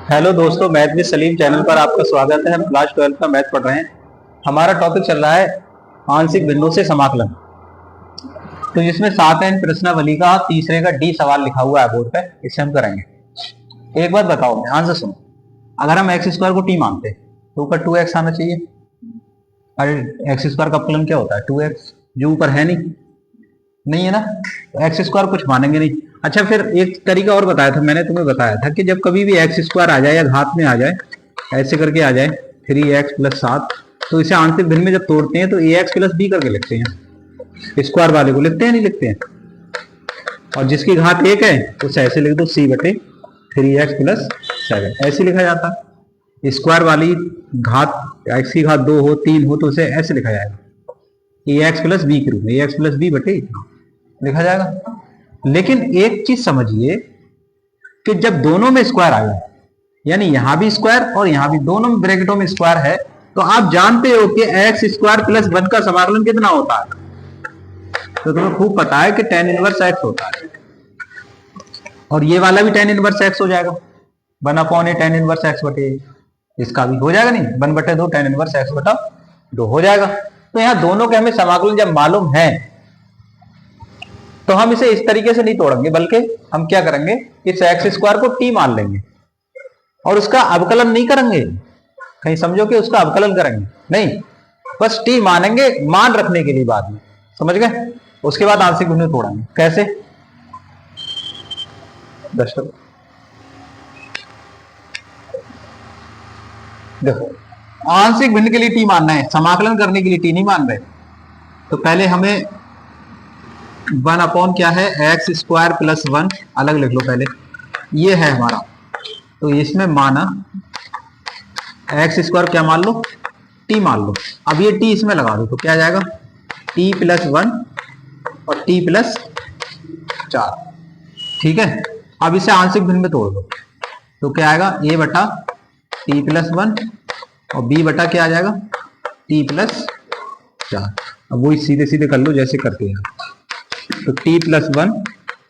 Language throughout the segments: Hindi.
हेलो दोस्तों, मैथ विद सलीम चैनल पर आपका स्वागत है। हम क्लास 12 का मैथ पढ़ रहे हैं। हमारा टॉपिक चल रहा है आंशिक भिन्नों से समाकलन। तो जिसमें 7n प्रश्नावली का तीसरे का डी सवाल लिखा हुआ है बोर्ड पे, इसे हम करेंगे। एक बात बताओ, ध्यान से सुनो। अगर हम एक्स स्क्वायर को टी मानते तो ऊपर 2x आना चाहिए। अरे एक्स स्क्वायर का अपकलन क्या होता है? 2x, जो ऊपर है नहीं है ना, तो एक्स स्क्वायर कुछ मानेंगे नहीं। अच्छा, फिर एक तरीका और बताया था मैंने, तुम्हें बताया था कि जब कभी भी एक्स स्क्वायर आ जाए या घात में आ जाए, ऐसे करके आ जाए 3x + 7, तो इसे आंशिक भिन्न में जब तोड़ते हैं तो ax + b करके लिखते हैं। स्क्वायर वाले को लिखते हैं, नहीं लिखते हैं? और जिसकी घात 1 है उसे ऐसे लिख दो, c/3x + 7, ऐसे लिखा जाता है। स्क्वायर वाली घात x की घात 2 हो 3 हो तो उसे ऐसे लिखा जाएगा, ax + b के रूप में, ax + b बटे लिखा जाएगा। लेकिन एक चीज समझिए कि जब दोनों में स्क्वायर आ जाए, यानी यहां भी स्क्वायर और यहां भी, दोनों ब्रैकेटों में स्क्वायर है, तो आप जानते हो कि x² + 1 का समाकलन कितना होता है। तो तुम्हें खूब पता है कि tan 1x होता है, और ये वाला भी tan 1x हो जाएगा, 1/a tan 1x बटे, इसका भी हो जाएगा नहीं, 1/2 tan 1x/2 हो जाएगा। तो यहां दोनों के हमें समाकलन जब मालूम है तो हम इसे इस तरीके से नहीं तोड़ेंगे, बल्कि हम क्या करेंगे, इस x² को t मान लेंगे और उसका अवकलन नहीं करेंगे। कहीं समझो कि उसका अवकलन करेंगे नहीं, बस t मानेंगे मान रखने के लिए बाद में, समझ गए? उसके बाद आंशिक भिन्न तोड़ेंगे। कैसे? देखो, आंशिक भिन्न के लिए t मानना है, समाकलन करने के लिए t नहीं मान रहे। तो पहले हमें 1 क्या है, x² + 1 अलग लिख लो पहले, ये है हमारा। तो इसमें माना x² क्या मान लो, t मान लो। अब ये t इसमें लगा दो तो क्या आ जाएगा, t + 1 और t + 4। ठीक है, अब इसे आंशिक भिन्न में तोड़ दो तो क्या आएगा, a/t + 1 और b/ क्या आ जाएगा, t + 4। अब वही सीधे सीधे कर लो जैसे करते हैं। तो t + 1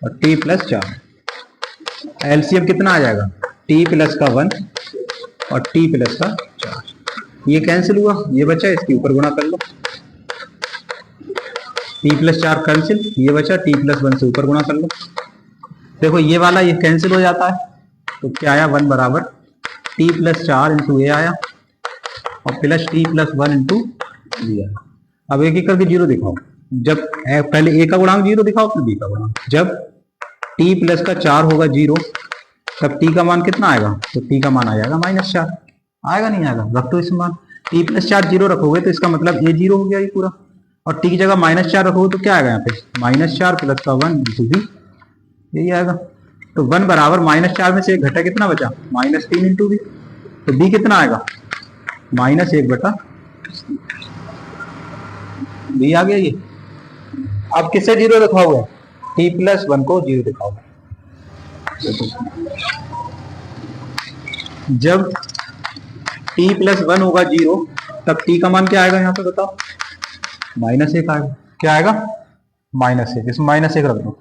और t + 4, एलसीएम कितना आ जाएगा, t + 1 और t + 4। ये कैंसिल हुआ, ये बचा, इसके ऊपर गुणा कर लो, t + 4 कैंसिल, ये बचा, t + 1 से ऊपर गुणा कर लो। देखो ये वाला ये कैंसिल हो जाता है, तो क्या आया, 1 = t + 4 × a आया और प्लस t + 1 × b आया। अब एक एक करके जीरो दिखाओ। जब पहले a का गुणांक 0 दिखाओ, फिर b का गुणांक। जब t + 4 होगा 0, तब t का मान कितना आएगा, तो t का मान आ जाएगा -4। आएगा नहीं आएगा, रख दो इस मान। t + 4 0 रखोगे तो इसका मतलब a 0 हो गया ये पूरा, और t की जगह -4 रखोगे तो क्या आएगा यहाँ पे, -4 + 1 × b, यही आएगा। तो 1 बराबर -4 में से एक घटा कितना बचा, -3 × b। तो b कितना आएगा, -1/3 b आ गया ये। अब किसे 0 दिखाओगे, t + 1 को 0 दिखाओगे। जब t + 1 होगा 0, तब t का मान क्या आएगा, यहाँ पे बताओ, -1 आएगा। क्या आएगा, -1, इसमें -1 रख दो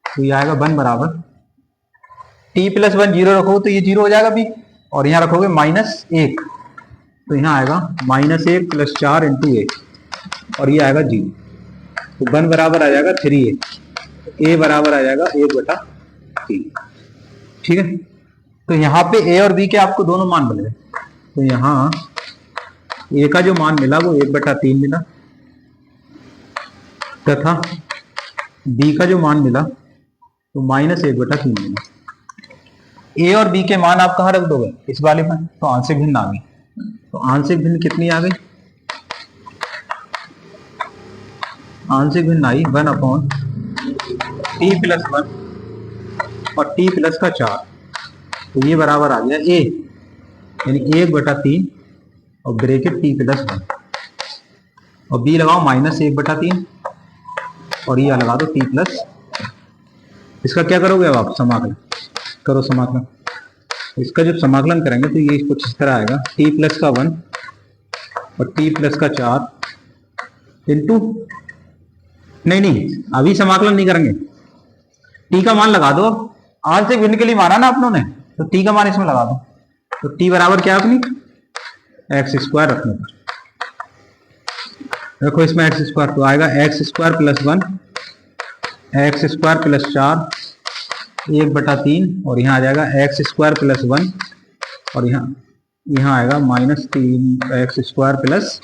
तो ये आएगा 1 बराबर, t + 1 0 रखोगे तो ये 0 हो जाएगा b, और यहाँ रखोगे -1 तो यहाँ आएगा -1 + 4 × a, और ये आएगा 0। तो 1 बराबर आ जाएगा 3a, a बराबर आ जाएगा 1/3। ठीक है, तो यहाँ पे a और b के आपको दोनों मान मिल गए। तो यहाँ a का जो मान मिला वो 1/3 मिला, तथा b का जो मान मिला तो -1/3 मिला। a और b के मान आप कहाँ रख दोगे, इस वाले में, तो आंशिक भिन्न आ गई। तो आंशिक भिन्न कितनी आ गई, आंशिक भिन्न आई 1/t + 1 और t + 4। तो ये बराबर आ गया a, यानी 1/3 और ब्रैकेट t + 1, और b लगाओ -1/3 और ये लगा दो t +। इसका क्या करोगे, अब आप समाकलन करो, समाकलन। इसका जब समाकलन करेंगे तो ये कुछ इस तरह आएगा, t + 1 और t + 4 इंटू, नहीं अभी समाकलन नहीं करेंगे, t का मान लगा दो अब, आंशिक भिन्न के लिए माना ना अपनों ने, तो टी का मान इसमें लगा दो। तो टी बराबर क्या अपनी एक्स स्क्वायर रखने पर, देखो इसमें एक्स स्क्वायर तो आएगा x square plus 1 x square plus 4 1/3 और यहाँ आ जाएगा एक्स स्क्वायर प्लस 1 और यहाँ आएगा -3 एक्स स्क्वायर प्लस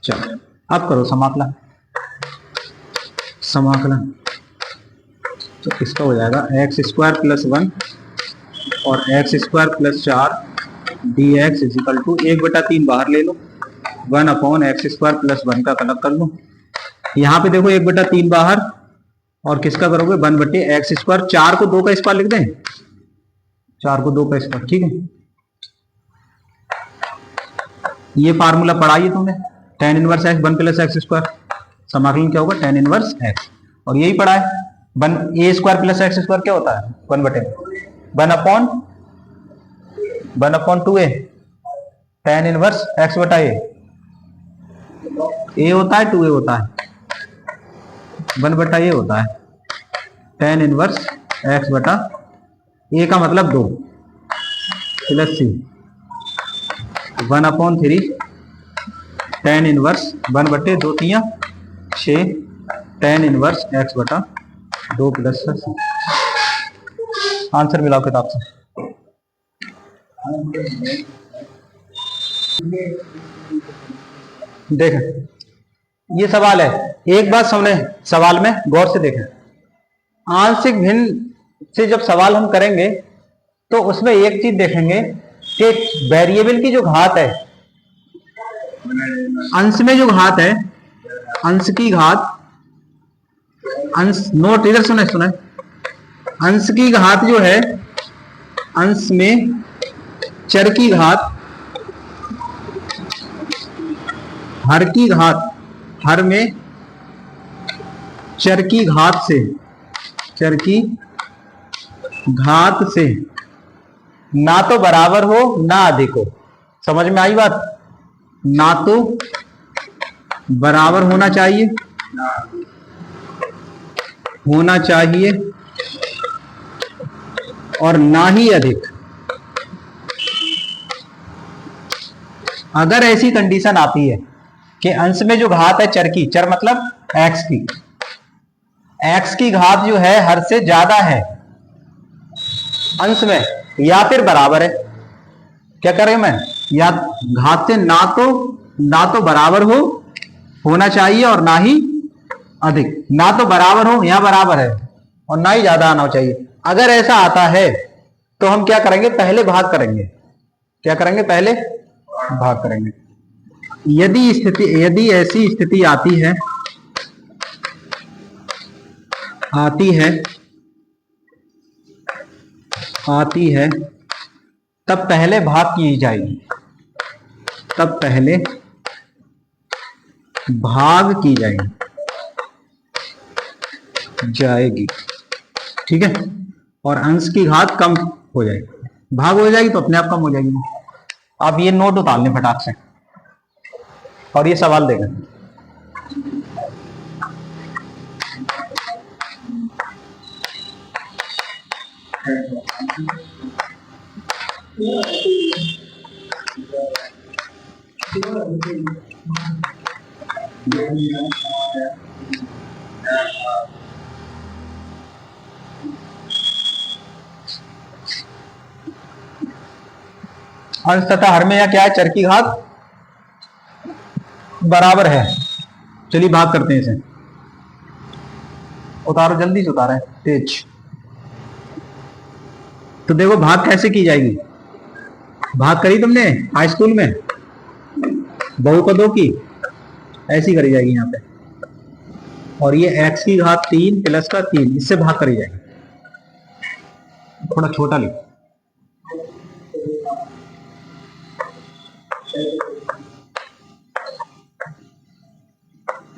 4। अब करो समाकलन तो इसका हो जाएगा एक्स स्क्वायर प्लस 1 और x square plus 4 dx equal to 1/3 बाहर ले लो 1/एक्स स्क्वायर प्लस 1 का अलग कर लो। यहाँ पे देखो 1/3 बाहर और किसका करोगे 1/एक्स स्क्वायर, 4 को 2 का स्क्वायर लिख दें, 4 को 2 का स्क्वायर, ठीक है। ये फार्मूला पढ़ाइए तुमने tan inverse x 1 plus x square, समाकलन क्या होगा tan इनवर्स x, और यही पढ़ा है a square plus x square क्या होता है 1/2a tan इनवर्स x बटा a होता है 2a होता है 1/a होता है tan इनवर्स x बटा a का मतलब 2 plus c 1/3 tan inverse 1/2 3 6 tan inverse x बटा 2 प्लस c। आंसर मिलाओ किताब से। देख ये सवाल है, एक बात हमने सवाल में गौर से देखा, आंशिक भिन्न से जब सवाल हम करेंगे तो उसमें एक चीज देखेंगे कि वेरिएबल की जो घात है, अंश में जो घात है, अंश की घात, अंश नोट इधर सुने अंश की घात जो है, अंश में चर की घात, हर की घात, हर में चर की घात से, चर की घात से ना तो बराबर हो ना अधिक हो। समझ में आई बात? ना तो बराबर होना चाहिए और ना ही अधिक। अगर ऐसी कंडीशन आती है कि अंश में जो घात है चर की, चर मतलब एक्स की घात जो है हर से ज्यादा है अंश में, या फिर बराबर है, क्या करें मैं, या घात से ना तो बराबर होना चाहिए और ना ही अधिक, ना तो बराबर हो या बराबर है और ना ही ज्यादा आना चाहिए। अगर ऐसा आता है तो हम क्या करेंगे, पहले भाग करेंगे। क्या करेंगे? पहले भाग करेंगे। यदि ऐसी स्थिति आती है तब पहले भाग की जाएगी, ठीक है। और अंश की घात कम हो जाएगी, भाग हो जाएगी तो अपने आप कम हो जाएगी। आप ये नोट उतार लें फटाक से और ये सवाल देखें। अंश तथा हर में या क्या है, चर की घात बराबर है। चलिए भाग करते हैं इसे, उतारो जल्दी से, उतारा है तेज। तो देखो भाग कैसे की जाएगी, भाग करी तुमने हाई स्कूल में बहुपदों की, ऐसी करी जाएगी यहाँ पे, और ये x की घात 3 प्लस का 3, इससे भाग करी जाएगी। थोड़ा छोटा लिखो,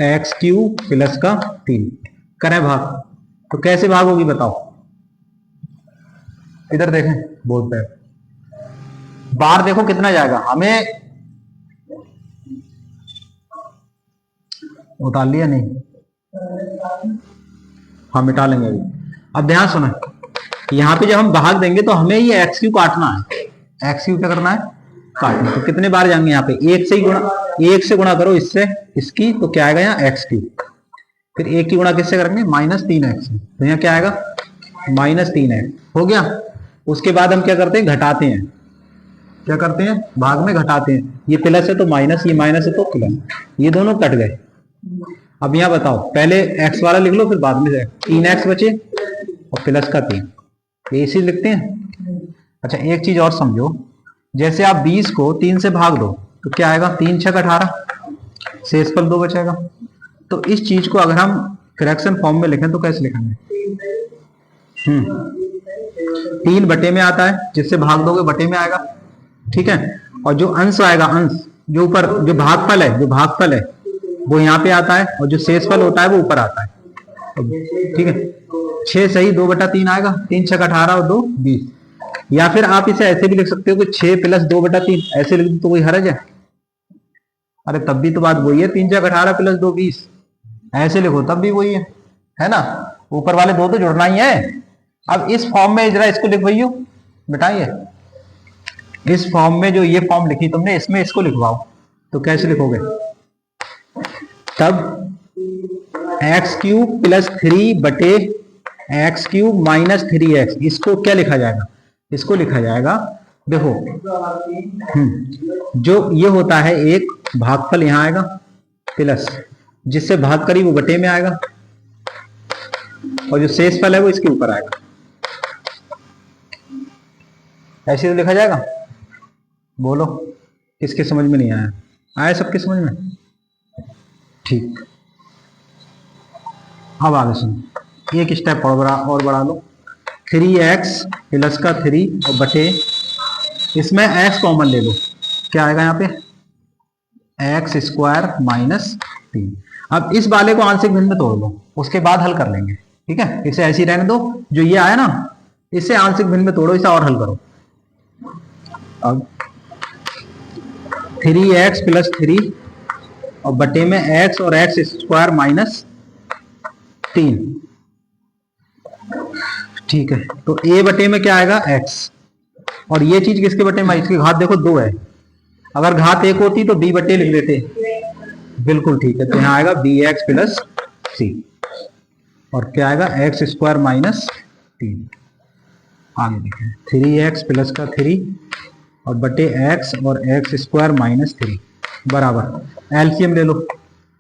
x³ प्लस का 3 करें भाग। तो कैसे भाग होगी बताओ, इधर देखें बोर्ड पे, बाहर देखो कितना जाएगा, हमें उतार लिया नहीं, हम मिटा लेंगे अभी। अब ध्यान सुना, यहाँ पे जब हम भाग देंगे तो हमें ये एक्स क्यू काटना है। एक्स क्यू क्या करना है? काटना। तो कितने बार जाएंगे यहाँ पे? एक से ही गुणा, एक से गुणा करो इससे इसकी, तो क्या आएगा यहाँ? X Q. फिर एक की गुणा किससे करेंगे? -3x। तो यहाँ क्या आएगा? -3x हो गया। उसके बाद हम क्या करते हैं? घटाते हैं। क्या करते हैं? भाग में घटाते हैं। ये प्लस है तो माइनस, ये माइनस है तो प्लस, ये दोनों कट गए। अब यहाँ बताओ, पहले x वाला लिख लो, फिर बाद में 3x बचे और प्लस का 3, इसी लिखते हैं। अच्छा एक चीज और समझो, जैसे आप 20 को 3 से भाग दो तो क्या आएगा? 3 6 18, शेषफल 2 बचेगा। तो इस चीज को अगर हम फ्रैक्शन फॉर्म में लिखें तो कैसे लिखेंगे? 3 बटे में आता है, जिससे भाग दोगे बटे में आएगा, ठीक है। और जो अंश आएगा, अंश जो ऊपर, जो भागफल है, जो भागफल है वो यहाँ पे आता है, और जो शेषफल होता है वो ऊपर आता है, ठीक है। 6 सही 2/3 आएगा, 3 6 18 और 2 20। या फिर आप इसे ऐसे भी लिख सकते हो कि 6 + 2/3 ऐसे लिख दो तो कोई हर्ज है? अरे तब भी तो बात वही है, 3 6 18 + 2 20 ऐसे लिखो तब भी वही है ना। ऊपर वाले दो तो जुड़ना ही है। अब इस फॉर्म में जरा इसको लिखवाइयो बिठाइए, इस फॉर्म में जो ये फॉर्म लिखी तुमने इसमें इसको लिखवाओ। तो कैसे लिखोगे? तब x³ + 3 बटे x³ - 3x, इसको क्या लिखा जाएगा? इसको लिखा जाएगा, देखो जो ये होता है एक भागफल यहाँ आएगा, प्लस जिससे भाग करी वो बटे में आएगा, और जो शेषफल है वो इसके ऊपर आएगा। ऐसे तो लिखा जाएगा। बोलो किसके समझ में नहीं आया? आया सबके समझ में? ठीक। अब आगे सुनो, एक स्टेप और बढ़ा लो। 3x + का 3 और बटे, इसमें x कॉमन ले लो, क्या आएगा यहाँ पे? x² - 3। अब इस वाले को आंशिक भिन्न में तोड़ लो, उसके बाद हल कर लेंगे, ठीक है। इसे ऐसे ही रहने दो, जो ये आया ना इसे आंशिक भिन्न में तोड़ो, इसे और हल करो। अब 3x + 3 और बटे में x और x² - 3, ठीक है। तो a बटे में क्या आएगा? x, और ये चीज किसके बटे में? इसकी घात देखो 2 है, अगर घात 1 होती तो b बटे लिख देते, बिल्कुल ठीक है। तो यहाँ आएगा bx + c, और क्या आएगा? x² - 3। आगे देखें, 3x + का 3 और बटे x और x² - 3 बराबर, एलसीएम ले लो,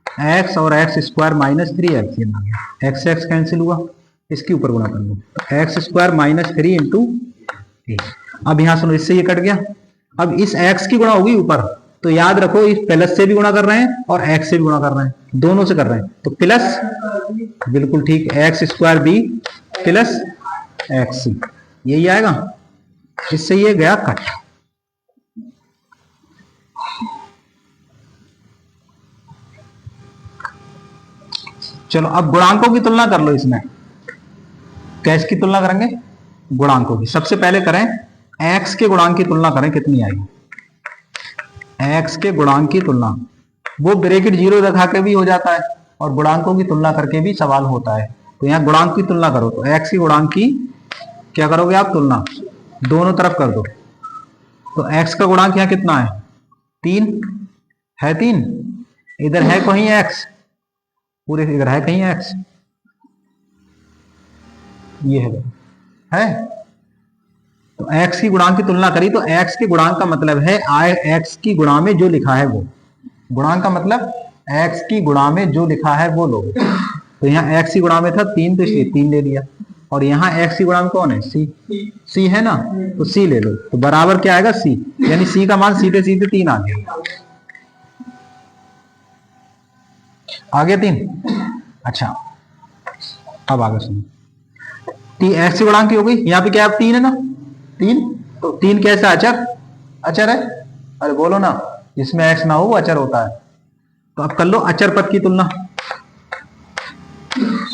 x और x² - 3 एलसीएम आ गया, x x कैंसिल हुआ, इसके ऊपर गुणा कर लो, x² - 3 × a। अब यहां सुनो, इससे ये कट गया। अब इस x की गुणा होगी ऊपर, तो याद रखो इस प्लस से भी गुणा कर रहे हैं और x से भी गुणा कर रहे हैं, दोनों से कर रहे हैं, तो प्लस, बिल्कुल ठीक, x² b + xc, यही आएगा। इससे ये गया कट। चलो अब गुणांकों की तुलना कर लो। इसमें कैसे की तुलना करेंगे? गुणांकों की। सबसे पहले करें x के गुणांक की तुलना करें, कितनी आएगी? x के गुणांक की तुलना, वो ब्रैकेट 0 रखा के भी हो जाता है और गुणांकों की तुलना करके भी सवाल होता है। तो यहाँ गुणांक की तुलना करो, तो x के गुणांक की क्या करोगे आप? तुलना दोनों तरफ कर दो। तो x का गुणांक यहाँ कितना है? 3 है, 3 इधर है कहीं x, पूरे इधर है कहीं x, ये है। तो x की गुणांक की तुलना करी, तो x के गुणांक का मतलब है x की गुणा में जो लिखा है वो, गुणांक का मतलब x की गुणा में जो लिखा है वो लो। तो यहाँ x की गुणा में था 3, तो इसलिए 3 ले लिया, और यहाँ x की गुणा में कौन है? c है ना, तो c ले लो। तो बराबर क्या आएगा? c, यानी c का मान सीधे सीधे 3 आ गया। आगे 3। अच्छा अब आगे सुनो, x की गुणांक की हो गई, यहाँ पे क्या है? 3 है ना, 3, तो 3 कैसा अचर? अचर है। अरे बोलो ना, इसमें x ना हो वो अचर होता है। तो अब कर लो अचर पद की तुलना,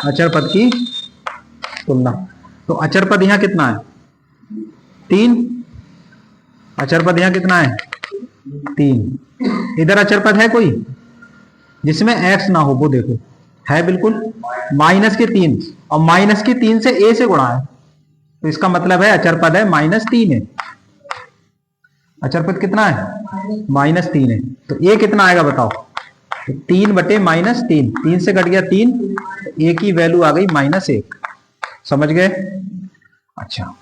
अचर पद की तुलना। तो अचर पद यहाँ कितना है? 3। अचर पद यहाँ कितना है? 3। इधर अचर पद है कोई जिसमें x ना हो? वो देखो है बिल्कुल, -3, और -3 से a से गुणा है, तो इसका मतलब है अचर पद है -3 है। अचर पद कितना है? -3 है। तो ए कितना आएगा बताओ? 3 बटे -3, 3 से कट गया 3, ए की वैल्यू आ गई -1। समझ गए? अच्छा,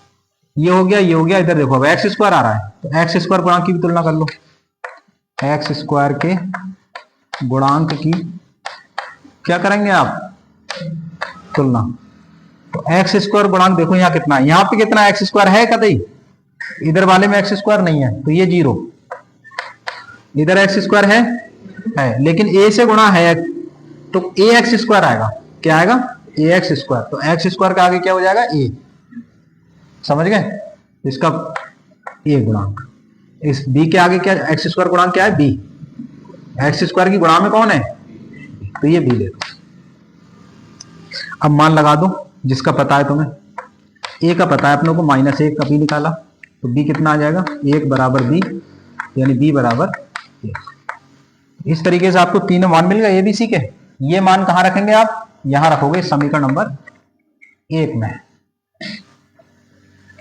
ये हो गया, ये हो गया। इधर देखो अब एक्स स्क्वायर आ रहा है, तो एक्स स्क्वायर गुणांक की भी तुलना कर लो। एक्स स्क्वायर के गुणांक की क्या करेंगे आप? तुलना। तो एक्स स्क्वायर गुणांक देखो यहाँ कितना है, यहाँ पे कितना एक्स स्क्वायर है कतई? इधर वाले में एक्स स्क्वायर नहीं है, तो ये 0। इधर एक्स स्क्वायर है, लेकिन ए से गुणा है तो ए एक्स स्क्वायर आएगा। क्या आएगा? ए एक्स स्क्वायर। तो एक्स स्क्वायर का आगे क्या हो जाएगा? ए। समझ गए? इसका ए गुणांक, इस बी के आगे क्या? एक्स स्क्वायर गुणांक क्या है? बी। एक्स स्क्वायर की गुणा में कौन है? तो ये बी ले लो। अब मान लगा दो जिसका पता है तुम्हें। ए का पता है अपने को, -1 का बी निकाला, तो बी कितना आ जाएगा? 1 बराबर बी, यानी बी बराबर 1। इस तरीके से आपको तीनों मान मिल गए एबीसी के। ये मान कहां रखेंगे आप? यहां रखोगे समीकरण नंबर 1 में।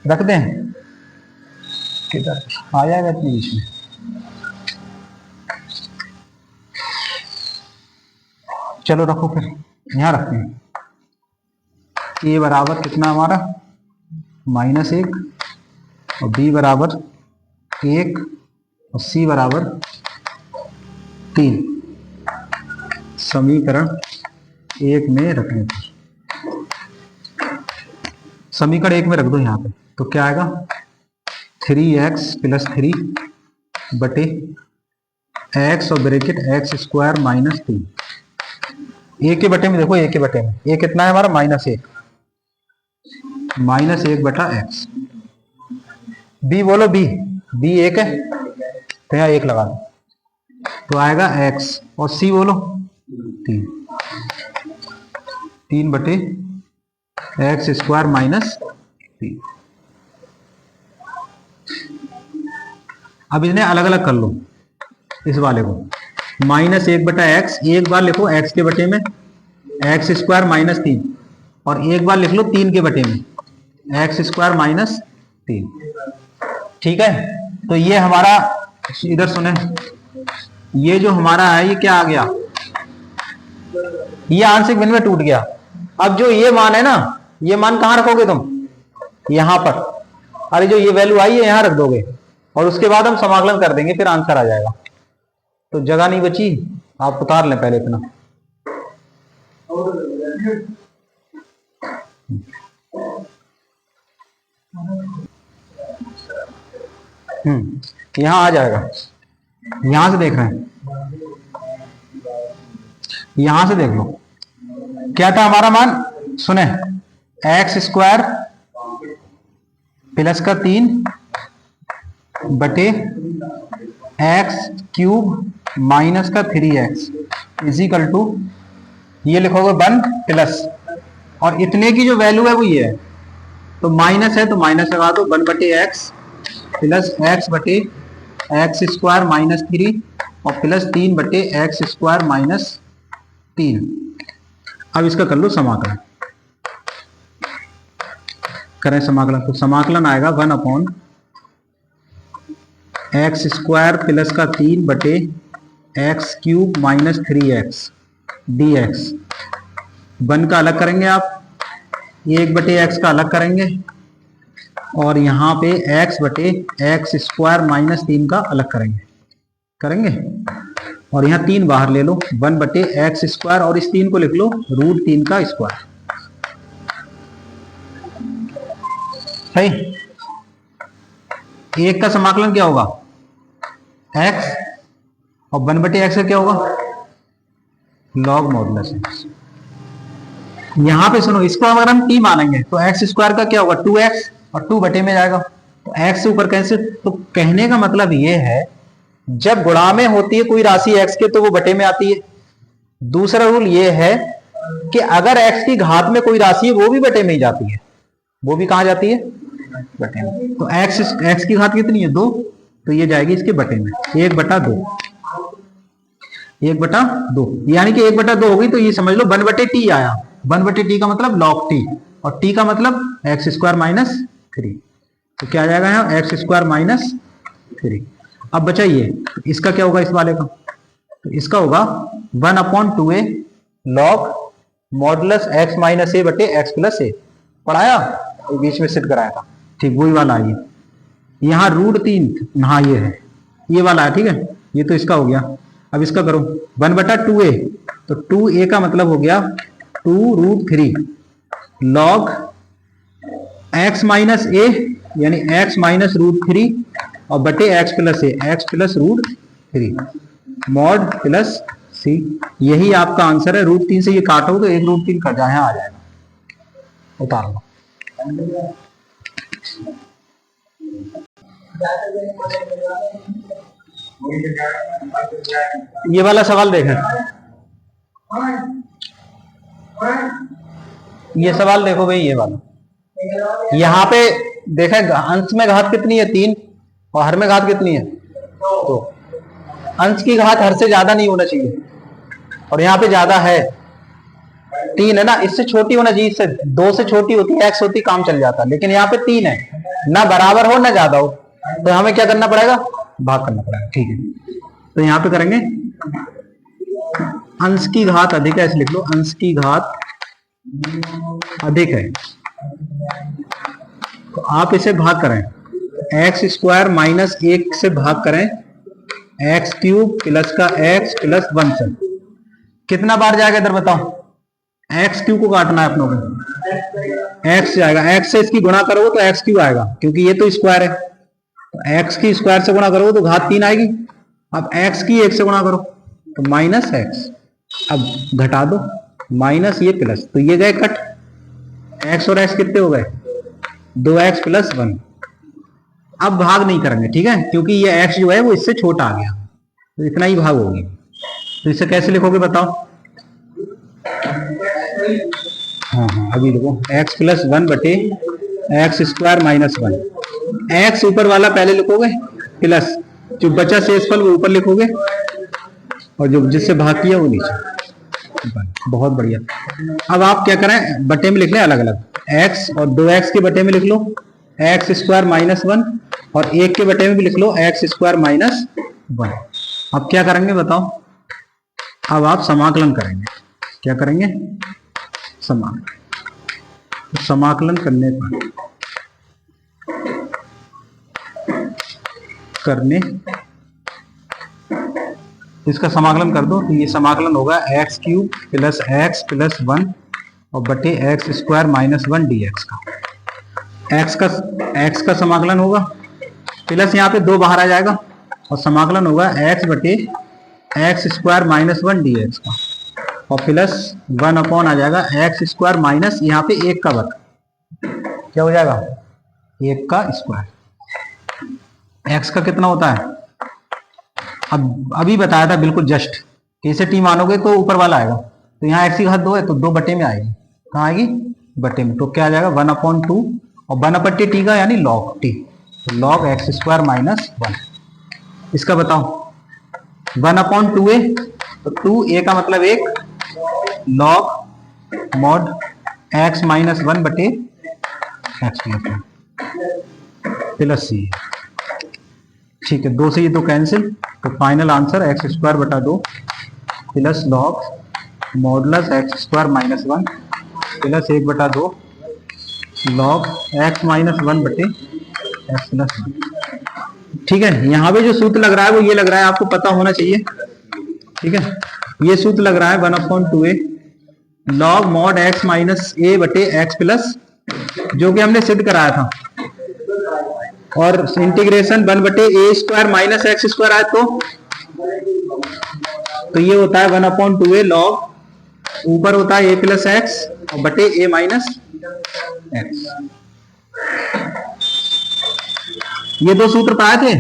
रख दें? किधर आ जाएगा इतने बीच में? चलो रखो, फिर यहां रखते हैं। ए बराबर कितना हमारा? -1, और बी बराबर 1, और सी बराबर 3। समीकरण 1 में रखने पर, समीकरण 1 में रख दो यहाँ पे, तो क्या आएगा? 3x + 3 बटे x और ब्रैकेट x स्क्वायर -3। ए के बटे में देखो, ए के बटे में ए कितना है हमारा? -1, -1 बटा x। बी बोलो, बी 1 है, तो यहाँ 1 लगा दो, तो आएगा x। और सी बोलो 3 बटे x स्क्वायर -3। अब इन्हें अलग अलग कर लो। इस वाले को -1 बटा x, एक बार लिखो x के बटे में x स्क्वायर -3, और एक बार लिख लो 3 के बटे में x स्क्वायर -3। ठीक है? तो ये हमारा, इधर सुने, ये जो हमारा है ये क्या आ गया? ये आंशिक भिन्न में टूट गया। अब जो ये मान है ना, ये मान कहां रखोगे तुम? यहां पर। अरे जो ये वैल्यू आई है यहां रख दोगे, और उसके बाद हम समाकलन कर देंगे, फिर आंसर आ जाएगा। तो जगह नहीं बची, आप उतार लें पहले इतना। यहां आ जाएगा। यहां से देख रहे हैं, यहां से देख लो क्या था हमारा मान। सुने, एक्स स्क्वायर प्लस का 3 बटे एक्स क्यूब माइनस का 3x इजिकल टू, ये लिखोगे 1 प्लस, और इतने की जो वैल्यू है वो ये है, तो माइनस है तो माइनस लगा दो। 1 बटे एक्स प्लस एक्स बटे एक्स स्क्वायर -3, और प्लस 3 बटे एक्स स्क्वायर -3। अब इसका कर लो समाकलन। करें समाकलन, तो समाकलन आएगा 1 अपॉन एक्स स्क्वायर प्लस का 3 बटे एक्स क्यूब -3x dx। 1 का अलग करेंगे आप, 1 बटे एक्स का अलग करेंगे, और यहाँ पे x बटे एक्स स्क्वायर -3 का अलग करेंगे, और यहाँ 3 बाहर ले लो। 1 बटे एक्स स्क्वायर, और इस 3 को लिख लो √3 का स्क्वायर। सही? 1 का समाकलन क्या होगा? x, और 1 बटे एक्स का क्या होगा? Log modulus x। यहां पे सुनो, इसको अगर हम t मानेंगे तो एक्स स्क्वायर का क्या होगा? 2x, और 2 बटे में जाएगा, तो x से ऊपर कैसे? तो कहने का मतलब ये है, जब गुणा में होती है कोई राशि x के तो वो बटे में आती है। दूसरा रूल ये है कि अगर x की घात में कोई राशि है वो भी बटे में ही जाती है। वो भी कहां जाती है? बटे में। तो x की घात कितनी है? 2, तो ये जाएगी इसके बटे में 1/2। 1/2, यानी कि 1/2 हो गई, तो ये समझ लो 1/t आया। 1/t का मतलब log t, और t का मतलब एक्स स्क्वायर माइनस 3, तो क्या आ जाएगा यहाँ एक्स स्क्वायर माइनस 3। अब बचा ये, इसका क्या होगा इस वाले का, तो इसका होगा 1/2a log modulus x minus A बटे एक्स प्लस ए। पढ़ाया तो बीच में सेट कराया था, ठीक वही वाला है ये। यहाँ √3, हाँ ये है, ये वाला है, ठीक है, ये तो इसका हो गया। अब इसका करो 1/2a, तो 2a का मतलब हो गया 2√3 log x माइनस ए यानी x माइनस √3 और बटे एक्स प्लस ए, एक्स प्लस √3 मॉड प्लस सी। यही आपका आंसर है। √3 से ये काटो तो 1√3 कट जाए, आ जाएगा, उतार लो। ये वाला सवाल देखें, ये सवाल देखो भाई, ये वाला यहाँ पे देखा, अंश में घात कितनी है 3 और हर में घात कितनी है 2। अंश की घात हर से ज्यादा नहीं होना चाहिए, और यहाँ पे ज्यादा है 3 है ना, इससे छोटी होना चाहिए, इससे 2 से छोटी होती है, x होती काम चल जाता, लेकिन यहाँ पे 3 है, ना बराबर हो ना ज्यादा हो, तो हमें क्या करना पड़ेगा, भाग करना पड़ेगा, ठीक है। तो यहाँ पे करेंगे अंश की घात अधिक है, ऐसे लिख लो, अंश की घात अधिक है, तो आप इसे भाग करें, एक्स स्क्वायर माइनस 1 से भाग करें एक्स क्यूब प्लस का एक्स प्लस 1 से। कितना बार जाएगा इधर बताओ, एक्स क्यू को काटना है अपनों को, एक्स जाएगा, एक्स से इसकी गुणा करोगे तो एक्स क्यू आएगा, क्योंकि ये तो स्क्वायर है, तो एक्स की स्क्वायर से गुणा करोगे तो घात 3 आएगी। अब एक्स की 1 से गुणा करो तो माइनस एक्स, अब घटा दो माइनस ये प्लस, तो ये गए कट, एक्स और एक्स कितने हो गए 2x प्लस 1। अब भाग नहीं करेंगे, ठीक है, क्योंकि ये x जो है वो इससे छोटा आ गया, तो इतना ही भाग होगी। तो इसे कैसे लिखोगे बताओ, हाँ अभी देखो x प्लस 1 बटे एक्स स्क्वायर माइनस 1। एक्स ऊपर वाला पहले लिखोगे प्लस, जो बचा शेषफल वो ऊपर लिखोगे, और जो जिससे भाग किया वो नीचे। बहुत बढ़िया। अब आप क्या करें, बटे में लिख लें अलग अलग, x और 2x के बटे में लिख लो एक्स स्क्वायर माइनस 1, और 1 के बटे में भी लिख लो एक्स स्क्वायर माइनस 1। अब क्या करेंगे बताओ, अब आप समाकलन करेंगे, क्या करेंगे, समाकलन। तो समाकलन करने इसका समाकलन कर दो, तो ये समाकलन होगा x cube plus x plus 1 और बटे एक्स स्क्वायर माइनस 1 dx का। एक्स का समाकलन होगा, प्लस यहाँ पे 2 बाहर आ जाएगा, और समाकलन होगा एक्स बटे एक्स स्क्वायर माइनस 1 dx का, और प्लस 1 अपॉन आ जाएगा एक्स स्क्वायर माइनस यहाँ पे 1 का वर्ग, क्या हो जाएगा 1 का स्क्वायर। एक्स का कितना होता है, अब अभी बताया था बिल्कुल जस्ट, कैसे टी मानोगे तो ऊपर वाला आएगा, तो यहाँ एक्स की घात 2 है तो 2 बटे में आएगी, कहाँ आएगी बटे में, तो क्या आ जाएगा 1/2 और 1/t टी का यानी लॉग टी, तो लॉग एक्स स्क्वायर माइनस 1। इसका बताओ 1/2a, तो 2a का मतलब 1 लॉग मॉड x माइनस 1 बटे एक्स प्लस सी, ठीक है, 2 से ये 2 कैंसिल, तो फाइनल आंसर एक्स स्क्वायर बटा 2 plus log modulus x square minus 1 plus 1/2 log x minus 1 बटे एक्स प्लस 1। ठीक है, यहाँ पे जो सूत्र लग रहा है वो ये लग रहा है, आपको पता होना चाहिए, ठीक है, ये सूत्र लग रहा है 1/2a log mod x minus A बटे एक्स प्लस, जो कि हमने सिद्ध कराया था, और integration 1/a square minus x square आए तो ये होता है 1/2a लॉग, ऊपर होता है a प्लस एक्स और बटे a माइनस एक्स। ये 2 सूत्र पाए थे।